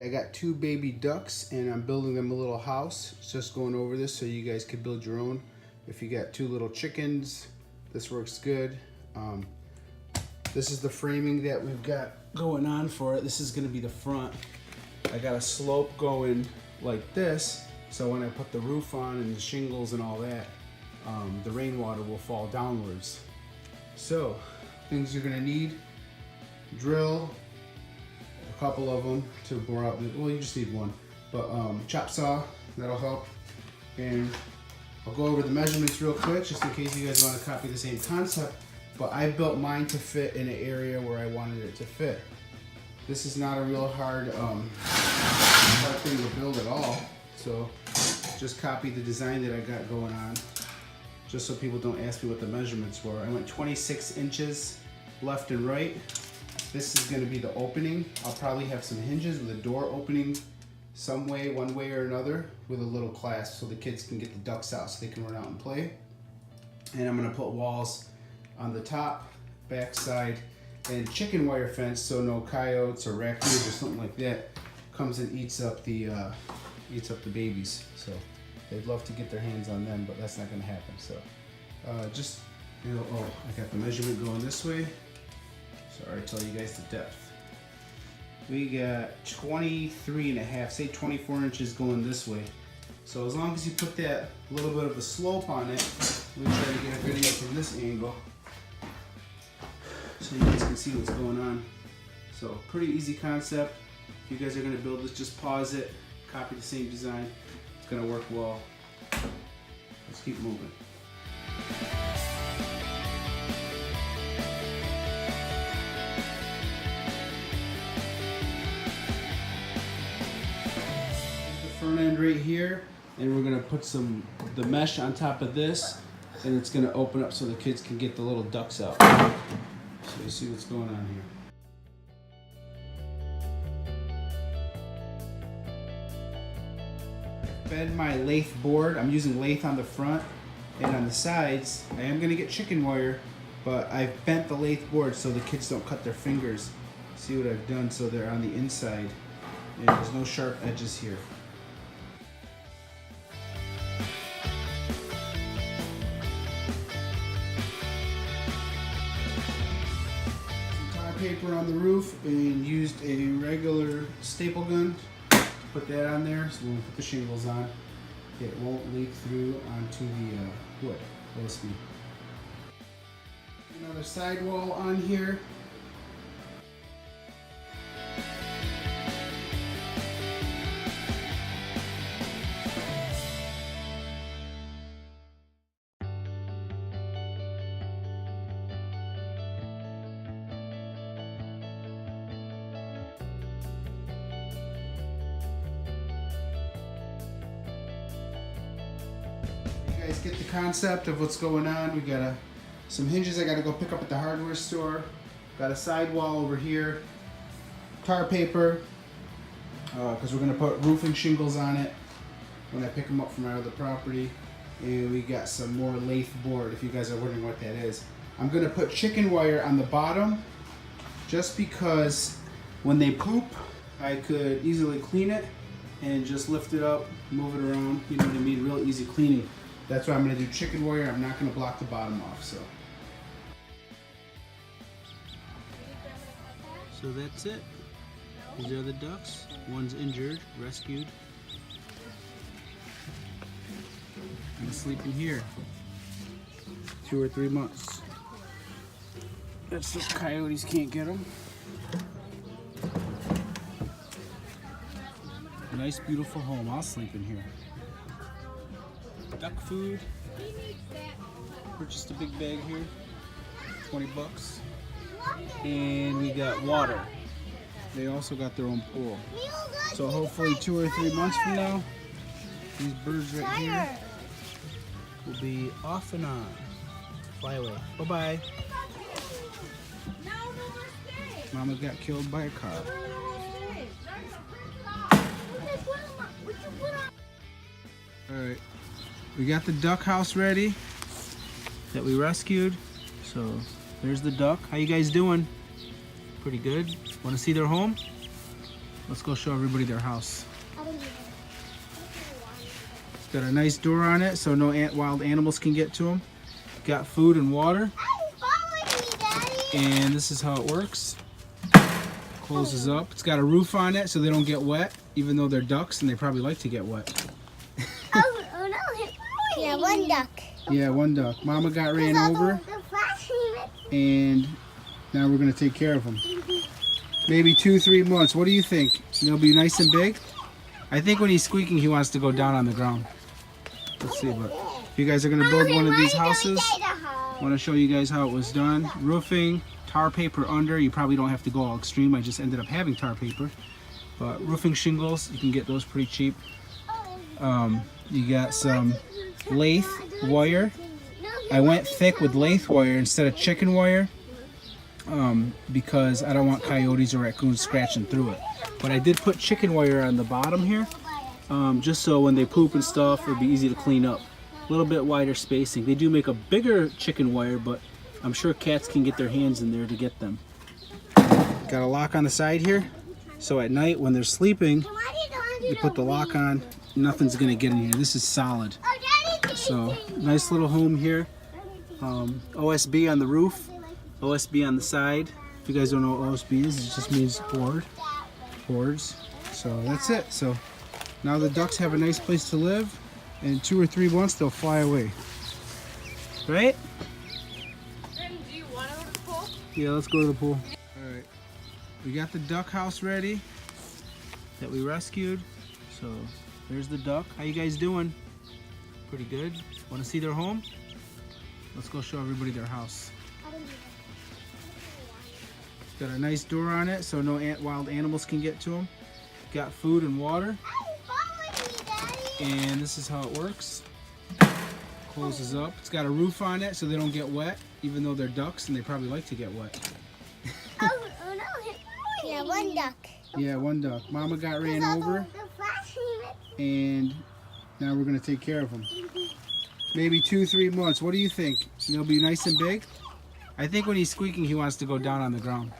I got 2 baby ducks and I'm building them a little house. Just going over this so you guys could build your own. If you got 2 little chickens, this works good. This is the framing that we've got going on for it. This is gonna be the front. I got a slope going like this, so when I put the roof on and the shingles and all that, the rainwater will fall downwards. So, things you're gonna need: drill, a couple of them to bore out. Well, you just need one, but chop saw, that'll help. And I'll go over the measurements real quick, just in case you guys want to copy the same concept. But I built mine to fit in an area where I wanted it to fit. This is not a real hard thing to build at all. So just copy the design that I got going on, just so people don't ask me what the measurements were. I went 26 inches left and right. This is going to be the opening. I'll probably have some hinges with a door opening some way, one way or another, with a little clasp so the kids can get the ducks out so they can run out and play. And I'm going to put walls on the top, back side, and chicken wire fence so no coyotes or raccoons or something like that comes and eats up the babies. So they'd love to get their hands on them, but that's not going to happen. So just, you know, oh, I got the measurement going this way. So I already told you guys the depth. We got 23.5, say 24 inches going this way. So as long as you put that little bit of a slope on it, let me try to get a video from this angle so you guys can see what's going on. So pretty easy concept. If you guys are gonna build this, just pause it, copy the same design. It's gonna work well. Let's keep moving. Front end right here, and we're gonna put the mesh on top of this, and it's gonna open up so the kids can get the little ducks out. So you see what's going on here. Bend my lathe board. I'm using lathe on the front, and on the sides I am gonna get chicken wire, but I've bent the lathe board so the kids don't cut their fingers. See what I've done? So they're on the inside, and there's no sharp edges here. Paper on the roof and used a regular staple gun to put that on there, so when we put the shingles on, it won't leak through onto the wood. Trust me. Another sidewall on here. You guys get the concept of what's going on. We got some hinges I gotta go pick up at the hardware store. Got a sidewall over here. Tar paper, because we're gonna put roofing shingles on it when I pick them up from our other property. And we got some more lathe board, if you guys are wondering what that is. I'm gonna put chicken wire on the bottom just because when they poop, I could easily clean it and just lift it up, move it around, you know what I mean? Real easy cleaning. That's why I'm gonna do chicken wire. I'm not gonna block the bottom off, so. So that's it. These are the ducks. One's injured, rescued. I'm sleeping here. 2 or 3 months. That's so coyotes can't get them. Nice, beautiful home. I'll sleep in here. Duck food. Purchased a big bag here. 20 bucks. And we got water. They also got their own pool. So hopefully 2 or 3 months from now, these birds right here will be off and on. Fly away. Bye-bye. Mama got killed by a car. Alright, we got the duck house ready that we rescued. So there's the duck. How you guys doing? Pretty good. Want to see their home? Let's go show everybody their house. It's got a nice door on it so no wild animals can get to them. Got food and water. And this is how it works. Closes up. It's got a roof on it so they don't get wet, even though they're ducks and they probably like to get wet. Oh no. Yeah, one duck. Yeah, one duck. Mama got ran over, and now we're going to take care of them. Maybe 2-3 months. What do you think? They'll be nice and big? I think when he's squeaking, he wants to go down on the ground. Let's see, but if you guys are going to build one of these houses, I want to show you guys how it was done. Roofing, tar paper under. You probably don't have to go all extreme. I just ended up having tar paper. But roofing shingles, you can get those pretty cheap. You got some lathe wire. I went thick with lathe wire instead of chicken wire because I don't want coyotes or raccoons scratching through it. But I did put chicken wire on the bottom here just so when they poop and stuff it'll be easy to clean up. A little bit wider spacing. They do make a bigger chicken wire, but I'm sure cats can get their hands in there to get them. Got a lock on the side here, so at night when they're sleeping you put the lock on, nothing's gonna get in here. This is solid. So nice little home here. OSB on the roof, OSB on the side. If you guys don't know what OSB is, it just means boards. So that's it. So now the ducks have a nice place to live. In 2 or 3 months they'll fly away. Right? Do you want to go to the pool? Yeah, let's go to the pool. Alright. We got the duck house ready that we rescued. So there's the duck. How you guys doing? Pretty good. Want to see their home? Let's go show everybody their house. It's got a nice door on it so no wild animals can get to them. Got food and water. And this is how it works. Closes up. It's got a roof on it so they don't get wet, even though they're ducks and they probably like to get wet. Oh no. Yeah, one duck. Yeah, one duck. Mama got ran over, and now we're going to take care of them. Maybe 2-3 months. What do you think? They'll be nice and big? I think when he's squeaking, he wants to go down on the ground.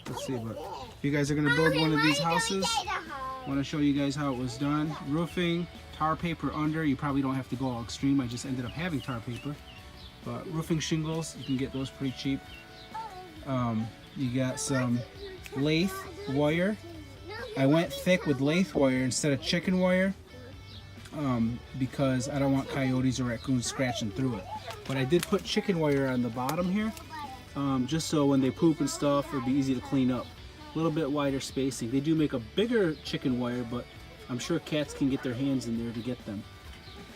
Let's see, but if you guys are going to build one of these houses, I want to show you guys how it was done. Roofing, tar paper under. You probably don't have to go all extreme. I just ended up having tar paper. But roofing shingles, you can get those pretty cheap. You got some lathe wire. I went thick with lathe wire instead of chicken wire because I don't want coyotes or raccoons scratching through it. But I did put chicken wire on the bottom here just so when they poop and stuff it'll be easy to clean up. A little bit wider spacing. They do make a bigger chicken wire, but I'm sure cats can get their hands in there to get them.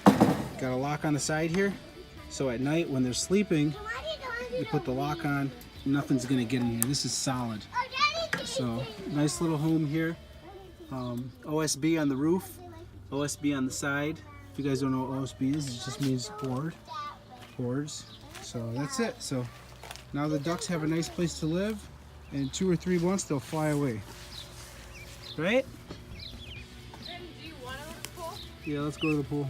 Got a lock on the side here, so at night when they're sleeping you put the lock on, nothing's gonna get in here. This is solid. So nice little home here. OSB on the roof, OSB on the side. If you guys don't know what OSB is, it just means boards. So that's it. So now the ducks have a nice place to live. In 2 or 3 months they'll fly away. Right? Do you want to go to the pool? Yeah, let's go to the pool.